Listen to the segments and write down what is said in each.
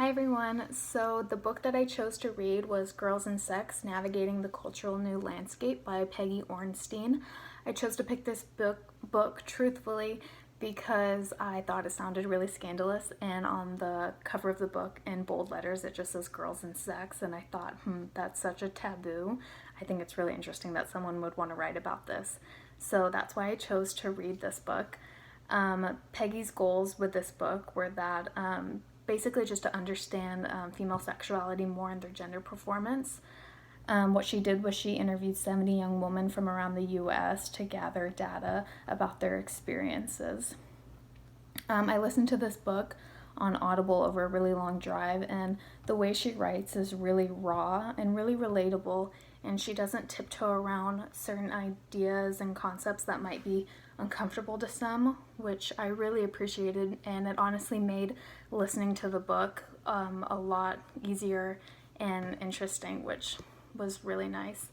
Hi everyone. So the book that I chose to read was Girls and Sex: Navigating the Cultural New Landscape by Peggy Ornstein. I chose to pick this book truthfully because I thought it sounded really scandalous, and on the cover of the book in bold letters it just says Girls and Sex, and I thought, that's such a taboo. I think it's really interesting that someone would want to write about this. So that's why I chose to read this book. Peggy's goals with this book were that basically just to understand female sexuality more and their gender performance. What she did was she interviewed 70 young women from around the US to gather data about their experiences. I listened to this book on Audible over a really long drive, and the way she writes is really raw and really relatable, and she doesn't tiptoe around certain ideas and concepts that might be uncomfortable to some, which I really appreciated, and it honestly made listening to the book a lot easier and interesting, which was really nice.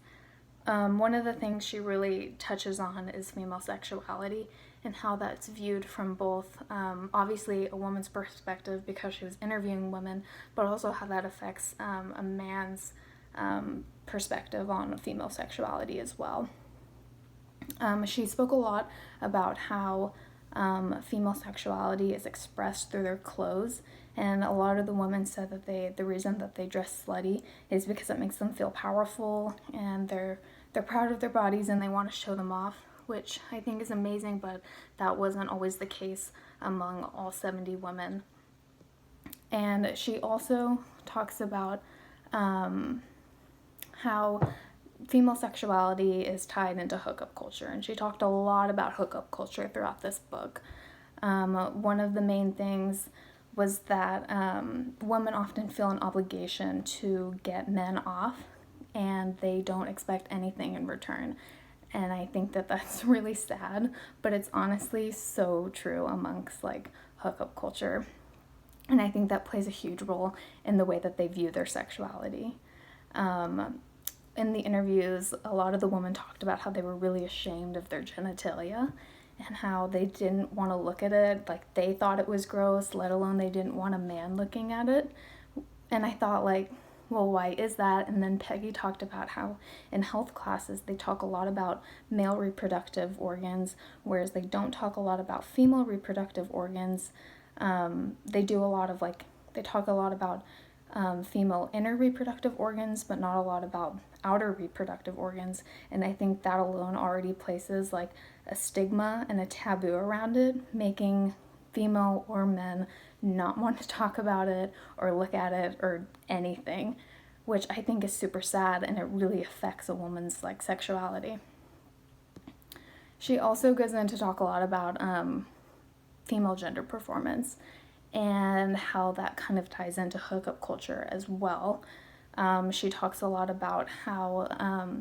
One of the things she really touches on is female sexuality and how that's viewed from both, obviously, a woman's perspective because she was interviewing women, but also how that affects a man's perspective on female sexuality as well. She spoke a lot about how female sexuality is expressed through their clothes, and a lot of the women said that the reason that they dress slutty is because it makes them feel powerful, and they're proud of their bodies and they want to show them off, which I think is amazing, but that wasn't always the case among all 70 women. And she also talks about how female sexuality is tied into hookup culture, and she talked a lot about hookup culture throughout this book. One of the main things was that women often feel an obligation to get men off, and they don't expect anything in return. And I think that that's really sad, but it's honestly so true amongst hookup culture. And I think that plays a huge role in the way that they view their sexuality. In the interviews, a lot of the women talked about how they were really ashamed of their genitalia and how they didn't want to look at it. Like, they thought it was gross, let alone they didn't want a man looking at it. And I thought, well, why is that? And then Peggy talked about how in health classes they talk a lot about male reproductive organs, whereas they don't talk a lot about female reproductive organs. They talk a lot about female inner reproductive organs, but not a lot about outer reproductive organs. And I think that alone already places a stigma and a taboo around it, making female or men not want to talk about it or look at it or anything, which I think is super sad, and it really affects a woman's sexuality. She also goes in to talk a lot about female gender performance and how that kind of ties into hookup culture as well. She talks a lot about how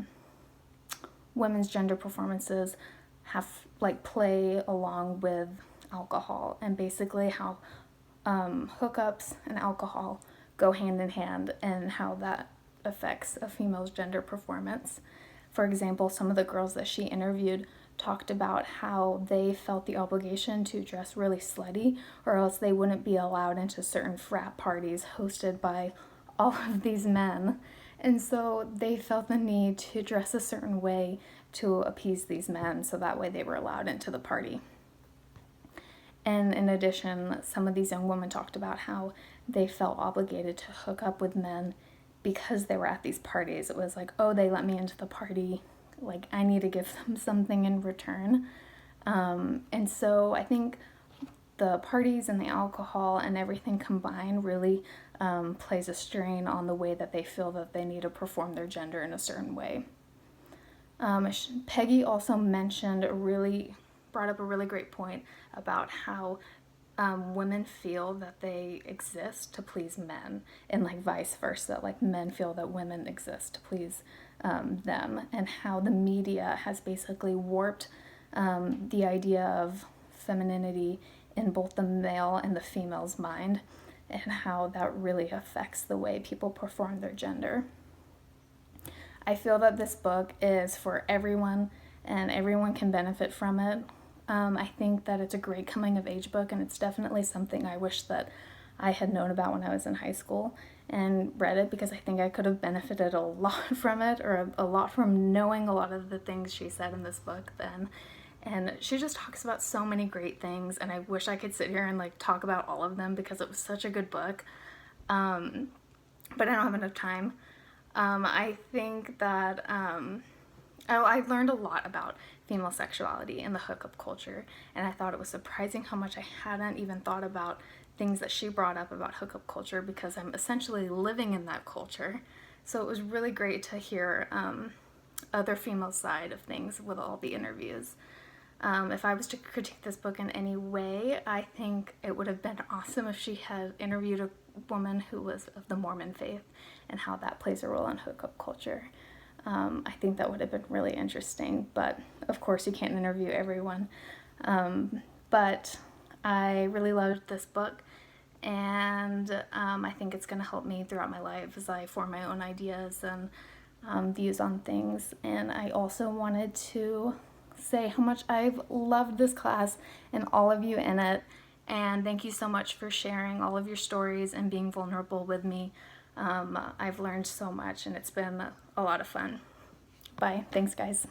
women's gender performances have play along with alcohol, and basically how hookups and alcohol go hand in hand, and how that affects a female's gender performance. For example, some of the girls that she interviewed talked about how they felt the obligation to dress really slutty, or else they wouldn't be allowed into certain frat parties hosted by all of these men. And so they felt the need to dress a certain way to appease these men, so that way they were allowed into the party. And in addition, some of these young women talked about how they felt obligated to hook up with men because they were at these parties. It was oh, they let me into the party, I need to give them something in return. And so I think the parties and the alcohol and everything combined really plays a strain on the way that they feel that they need to perform their gender in a certain way. Peggy also brought up a really great point about how women feel that they exist to please men, and vice versa, men feel that women exist to please them, and how the media has basically warped the idea of femininity in both the male and the female's mind, and how that really affects the way people perform their gender. I feel that this book is for everyone, and everyone can benefit from it. I think that it's a great coming of age book, and it's definitely something I wish that I had known about when I was in high school and read it because I think I could have benefited a lot from it, or a lot from knowing a lot of the things she said in this book then. And she just talks about so many great things, and I wish I could sit here and like talk about all of them because it was such a good book. But I don't have enough time. I think that I learned a lot about female sexuality and the hookup culture, and I thought it was surprising how much I hadn't even thought about things that she brought up about hookup culture because I'm essentially living in that culture. So it was really great to hear other female side of things with all the interviews. If I was to critique this book in any way, I think it would have been awesome if she had interviewed a woman who was of the Mormon faith and how that plays a role in hookup culture. I think that would have been really interesting, but of course you can't interview everyone. But I really loved this book, and I think it's going to help me throughout my life as I form my own ideas and views on things. And I also wanted to say how much I've loved this class and all of you in it, and thank you so much for sharing all of your stories and being vulnerable with me. I've learned so much, and it's been a lot of fun. Bye. Thanks, guys.